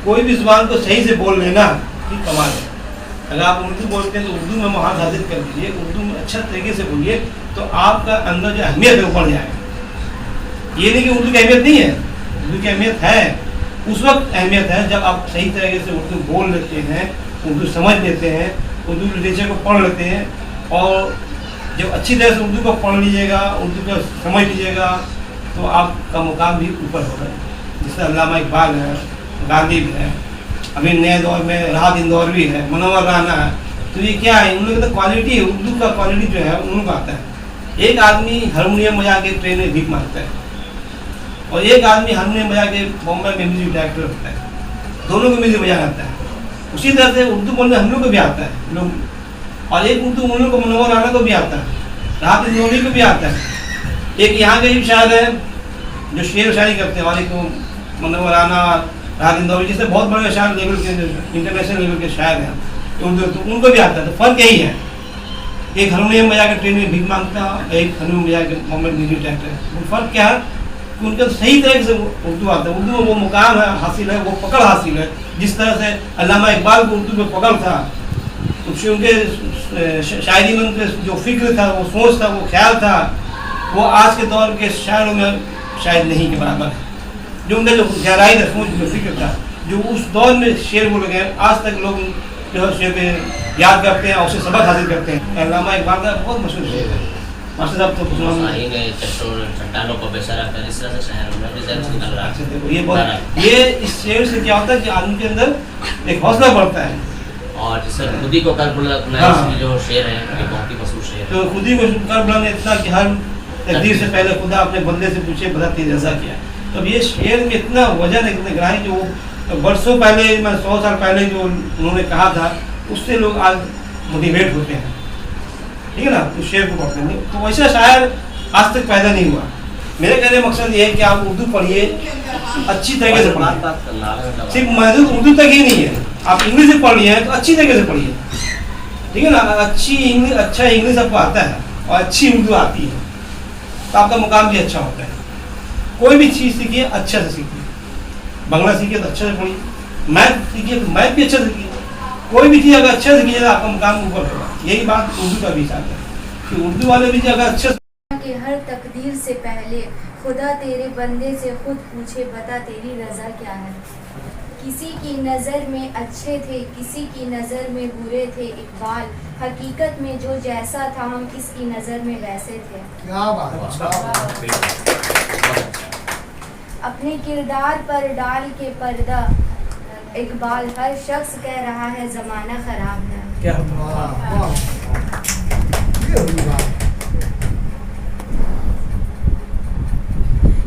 कोई भी जुबान को सही से बोल लेना कि कमाल है। अगर आप उर्दू बोलते हैं तो उर्दू में महारत हासिल कर लीजिए, उर्दू में अच्छा तरीके से बोलिए तो आपका अंदर जो अहमियत है वो बढ़ जाएगा। ये नहीं कि उर्दू की अहमियत नहीं है, उर्दू की अहमियत है, उस वक्त अहमियत है जब आप सही तरीके से उर्दू बोल लेते हैं, उर्दू समझ लेते हैं, उर्दू लिटरेचर को पढ़ लेते हैं। और जब अच्छी तरह से उर्दू को पढ़ लीजिएगा, उर्दू को समझ लीजिएगा तो आपका मुकाम भी ऊपर होगा। जैसे अल्लामा इकबाल है, गांधी भी है, अभी नए दौर में राहत इंदौरवी है, मनोवर राना है, तो ये क्या है, उन लोगों की क्वालिटी है, उर्दू का क्वालिटी जो है उन लोगों को आता है। एक आदमी हारमोनियम बजा के ट्रेन में भीख मांगता है और एक आदमी हारमोनियम बजा के बॉम्बे में म्यूजिक डायरेक्टर होता है, दोनों को म्यूजिक बजाना आता है। उसी तरह से उर्दू बोलने हम लोग को भी आता है लोग, और एक उर्दू उन लोग को मनोवर राना को भी आता है, राहत इंदौरवी को भी आता है। एक यहाँ के शायर है जो शेर शायरी करते हैं, वालेकुम मनोवर राना, राहत इंदौरवी, जिससे बहुत बड़े शायर लेवल के, इंटरनेशनल लेवल के शायर हैं उर्दू, तो उनको भी आता है। तो फर्क यही है, एक हारमोनियम बजा के ट्रेन में भीख मांगता है, एक हारमोनियम बजा के बॉम्बे म्यूजिक डायरेक्टर है। वो फर्क क्या है कि उनका सही तरीके से उर्दू आता है, उर्दू में वो मुकाम है हासिल है, वो पकड़ हासिल है। जिस तरह से अल्लामा इकबाल को उर्दू में पकड़ था, उससे उनके शायरी में उनके जो फिक्र था, वो सोच था, वो ख्याल था, वो आज के दौर के शायरों में शायद नहीं के बराबर है। जो उनका जो गहराई था, सोच में फिक्र था, जो उस दौर में शेर बोले गए, आज तक लोग जो है शेर में याद करते हैं और उससे सबक हासिल करते हैं। अल्लामा इकबाल का बहुत मशहूर शेर है। मास्टर साहब तो चट्टानों को बेसहारा कर इस तरह से शहर में निकल रहा है। देखो ये बहुत, ये इस शेर से क्या होता है कि आदमी के अंदर एक हौसला बढ़ता है। और जिससे खुदी को कर बुलंद जो शेर है ये बहुत ही मशहूर शेर है। तो खुदी को कर बुलंद इतना कि हर तकदीर से पहले खुदा अपने बंदे से पूछे बता तेरी रज़ा क्या। तो ये शेर में इतना वजन है, इतने गहराई, जो बरसों पहले, मैं 100 साल पहले जो उन्होंने कहा था, उससे लोग आज मोटिवेट होते हैं, ठीक है ना, उस शेर को पढ़ते हैं। तो वैसा शायर आज तक पैदा नहीं हुआ। मेरे कहने का मकसद ये है कि आप उर्दू पढ़िए, अच्छी तरीके से पढ़िए, सिर्फ महदूद उर्दू तक ही नहीं है, आप इंग्लिश से पढ़ लिए हैं तो अच्छी तरीके से पढ़िए, ठीक है ना। अच्छी इंग्लिश, अच्छा इंग्लिश आपको आता है और अच्छी उर्दू आती है तो आपका मुकाम भी अच्छा होता है। कोई भी चीज़ सीखिए अच्छा से सीखिए, बांग्ला सीखिए तो अच्छा से पढ़िए, मैथ सीखिए तो मैथ भी अच्छा से सीखिए। कोई भी चीज़ अगर अच्छा से कीजिए तो आपका मुकाम ऊपर होगा। यही बात उर्दू का भी साथ है कि उर्दू वाले भी अगर अच्छे कि हर तकदीर से पहले खुदा तेरे बंदे से खुद पूछे बता तेरी रज़ा क्या है। किसी की नज़र में अच्छे थे, किसी की नज़र में बुरे थे इकबाल, हकीकत में जो जैसा था हम किसकी नज़र में वैसे थे। क्या बात है। अपने किरदार पर डाल के पर्दा इकबाल, हर शख्स कह रहा है ज़माना ख़राब है। क्या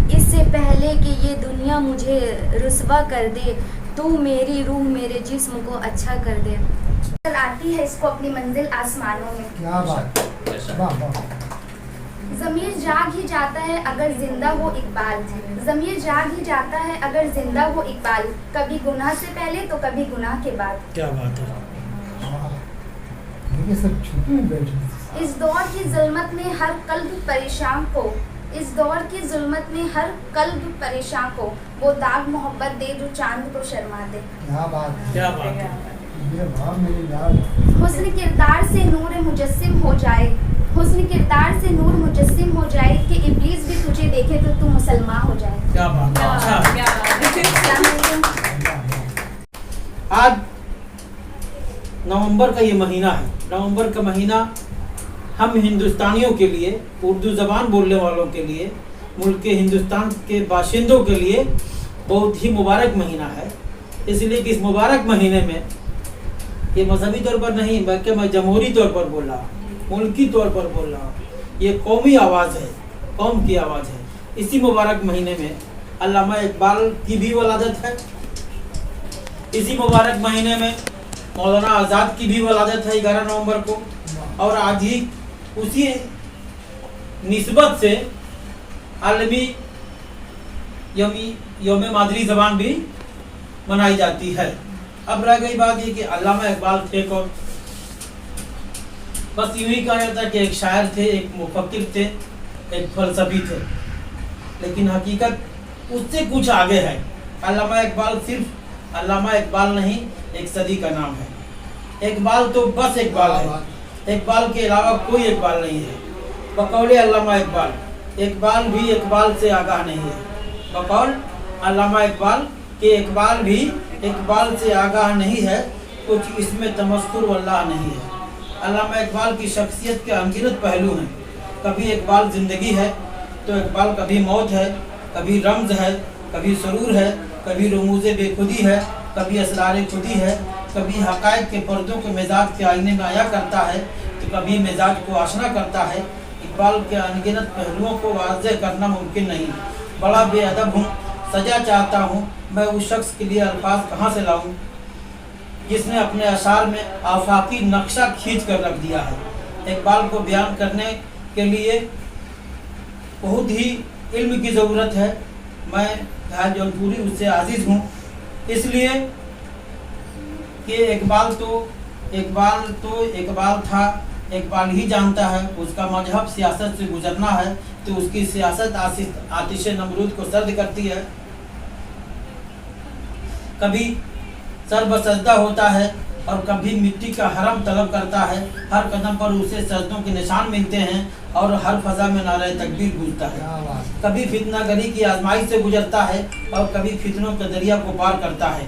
इससे पहले कि ये दुनिया मुझे रुस्वा कर दे, तू मेरी रूह मेरे जिस्म को अच्छा कर दे। आती है इसको अपनी मंजिल आसमानों में। क्या बात। ज़मीर जाग ही जाता है अगर जिंदा हो इकबाल, ज़मीर जाग ही जाता है अगर जिंदा हो इकबाल, कभी गुनाह से पहले तो कभी गुनाह के बाद। क्या बात है। ये सब छुपी बैठी। इस दौर की जुल्मत में हर कल्ब परेशान को, इस दौर की जुल्मत में हर कल्ब परेशान को, वो दाग मोहब्बत दे जो चांद को शर्मा दे। क्या बात है। क्या बात है। ये भाव मेरी याद। हुस्न किरदार से नूर मुजस्सिम हो जाए, हुस्न किरदार से नूर मुजस्सिम हो जाए कि इब्लीस भी तुझे देखे तो तू मुसलमान हो जाए। क्या बात है। आज नवंबर का ये महीना है। नवंबर का महीना हम हिंदुस्तानियों के लिए, उर्दू ज़बान बोलने वालों के लिए, मुल्क के हिंदुस्तान के बाशिंदों के लिए बहुत ही मुबारक महीना है। इसलिए कि इस मुबारक महीने में ये मजहबी तौर पर नहीं बल्कि मैं जमहूरी तौर पर बोल रहा हूँ, मुल्की तौर पर बोल रहा हूँ, ये कौमी आवाज़ है, कौम की आवाज़ है। इसी मुबारक महीने में अल्लामा इकबाल की भी वलादत है। इसी मुबारक महीने में मौलाना आज़ाद की भी वलादत है 11 नवंबर को। और आज ही उसी निस्बत से आलमी यौम मादरी ज़बान भी मनाई जाती है। अब रह गई बात ये कि अल्लामा इकबाल थे कौन। बस यूं ही कहा जाता है कि एक शायर थे, एक मुफक्किर थे, एक फलसफी थे, लेकिन हकीकत उससे कुछ आगे है। अल्लामा इकबाल सिर्फ अल्लामा इकबाल नहीं, एक सदी का नाम है। इकबाल तो बस इकबाल है, इकबाल के अलावा कोई इकबाल नहीं है। बकौल अल्लामा इकबाल, इकबाल भी इकबाल से आगाह नहीं है। बकौल अल्लामा इकबाल के इकबाल भी इकबाल से आगाह नहीं है, कुछ इसमें तमस्कुर वल्लाह नहीं है। अल्लामा इकबाल की शख्सियत के अनगिनत पहलू हैं। कभी इकबाल ज़िंदगी है तो इकबाल कभी मौत है, कभी रम्ज़ है, कभी सरूर है, कभी रमूज़ बेखुदी है, कभी असरार खुदी है, कभी हक़ाइक़ के पर्दों के मिजाज के आईने में आया करता है तो कभी मिजाज को आशना करता है। इकबाल के अनगिनत पहलुओं को वाज़ेह करना मुमकिन नहीं। बड़ा बेअदब हूँ, सजा चाहता हूँ, मैं उस शख्स के लिए अल्फाज कहाँ से लाऊँ जिसने अपने अशार में आफाकी नक्शा खींच कर रख दिया है। इकबाल को बयान करने के लिए बहुत ही इल्म की ज़रूरत है। मैं घायल जौनपुरी उससे आज़िज़ हूँ, इसलिए कि इकबाल था, इकबाल ही जानता है। उसका मजहब सियासत से गुजरना है तो उसकी सियासत आतिश नमरूद को सर्द करती है। कभी सर बसजदा होता है और कभी मिट्टी का हरम तलब करता है। हर कदम पर उसे सजदों के निशान मिलते हैं और हर फजा में नारे तकबीर गूंजता है। कभी फितना गरी की आजमाइश से गुजरता है और कभी फितनों के दरिया को पार करता है।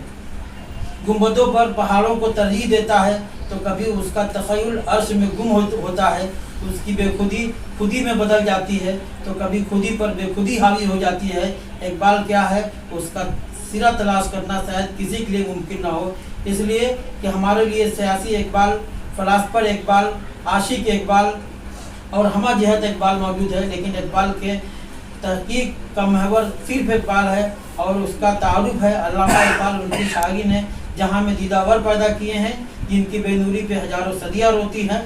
गुंबदों पर पहाड़ों को तरजीह देता है तो कभी उसका तख़य्युल अर्श में गुम होता है। उसकी बेखुदी खुदी में बदल जाती है तो कभी खुदी पर बेखुदी हावी हो जाती है। इकबाल क्या है, उसका सिरा तलाश करना शायद किसी के लिए मुमकिन ना हो, इसलिए कि हमारे लिए सियासी इकबाल, फ़लासफ़र इकबाल, आशिक इकबाल और हमा जहत इकबाल मौजूद है, लेकिन इकबाल के तहकीक का महवर सिर्फ इकबाल है और उसका तारुफ है। अल्लामा इकबाल उनकी शायरी ने जहाँ में दीदावर पैदा किए हैं जिनकी बेनूरी पे हज़ारों सदियाँ रोती हैं।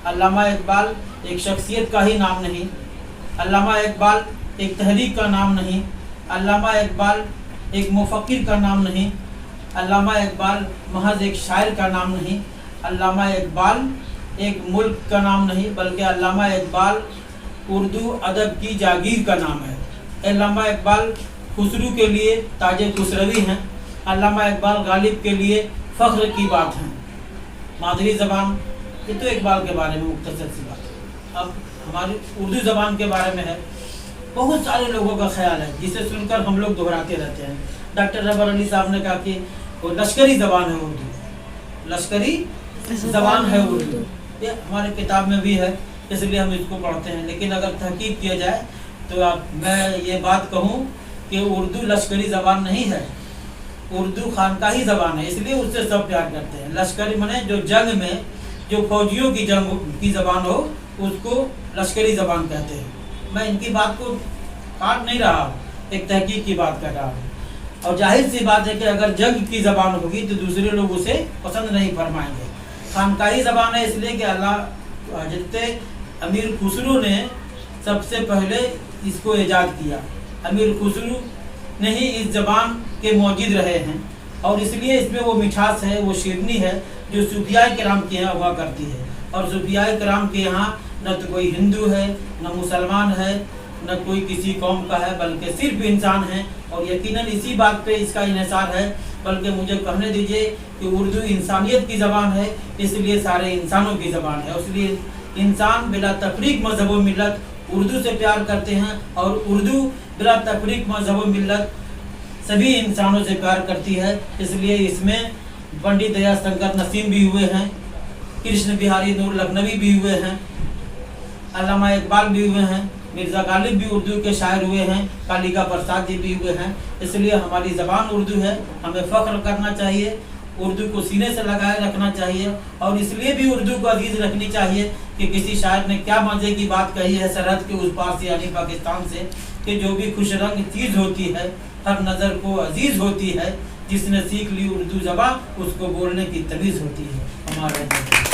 अल्लामा इकबाल एक शख्सियत का ही नाम नहीं, अल्लामा इकबाल एक तहरीक का नाम नहीं, अल्लामा इकबाल एक मुफ़क्किर का नाम नहीं, अल्लामा इकबाल महज एक शायर का नाम नहीं, अल्लामा इकबाल एक मुल्क का नाम नहीं, बल्कि अल्लामा इकबाल उर्दू अदब की जागीर का नाम है। अल्लामा इकबाल खुसरू के लिए ताज खुसरवी हैं। अल्लामा इकबाल गालिब के लिए फ़ख्र की बात है। मादरी ज़बान, ये तो इकबाल के बारे में मुख्तसर सी बात है। अब हमारी उर्दू ज़बान के बारे में है। बहुत सारे लोगों का ख्याल है जिसे सुनकर हम लोग दोहराते रहते हैं। डॉक्टर रबर अली साहब ने कहा कि वो लश्करी ज़बान है उर्दू, लश्करी ज़बान है उर्दू। ये हमारे किताब में भी है, इसलिए हम इसको पढ़ते हैं। लेकिन अगर तहकीक किया जाए तो मैं ये बात कहूँ कि उर्दू लश्करी ज़बान नहीं है, उर्दू खानकाही ज़बान है, इसलिए उससे सब प्यार करते हैं। लश्करी माने जो जंग में जो फौजियों की जंग की ज़बान हो उसको लश्करी ज़बान कहते हैं। मैं इनकी बात को काट नहीं रहा हूँ, एक तहकीक की बात कर रहा हूँ। और जाहिर सी बात है कि अगर जंग की ज़बान होगी तो दूसरे लोग उसे पसंद नहीं फरमाएंगे। खानकाही ज़बान है इसलिए कि अल्लाह हज़रत अमीर खुसरू ने सबसे पहले इसको ईजाद किया। अमीर खुसरू ने ही इस ज़बान के मौजूद रहे हैं और इसलिए इसमें वो मिठास है, वो शीरनी है जो सूफिया किराम के यहाँ हुआ करती है। और सूफिया किराम के यहाँ न तो कोई हिंदू है, न मुसलमान है, न कोई किसी कौम का है, बल्कि सिर्फ इंसान है। और यकीनन इसी बात पे इसका इन्हिसार है। बल्कि मुझे कहने दीजिए कि उर्दू इंसानियत की ज़बान है, इसलिए सारे इंसानों की ज़बान है। इसलिए इंसान बिला तफरीक मज़हब व मिल्लत उर्दू से प्यार करते हैं और उर्दू बिला तफरीक मज़हब व मिल्लत सभी इंसानों से प्यार करती है। इसलिए इसमें पंडित दया शंकर नसीम भी हुए हैं, कृष्ण बिहारी नूर लखनवी भी हुए हैं, अल्लामा इकबाल भी हुए हैं, मिर्ज़ा गालिब भी उर्दू के शायर हुए हैं, कालिका प्रसाद जी भी हुए हैं। इसलिए हमारी ज़बान उर्दू है, हमें फ़ख्र करना चाहिए, उर्दू को सीने से लगाए रखना चाहिए। और इसलिए भी उर्दू को अजीज़ रखनी चाहिए कि किसी शायर ने क्या मज़े की बात कही है सरहद के उस पार से यानी पाकिस्तान से, कि जो भी खुश रंग चीज़ होती है हर नज़र को अजीज़ होती है, जिसने सीख ली उर्दू ज़बान उसको बोलने की तमीज़ होती है। हमारे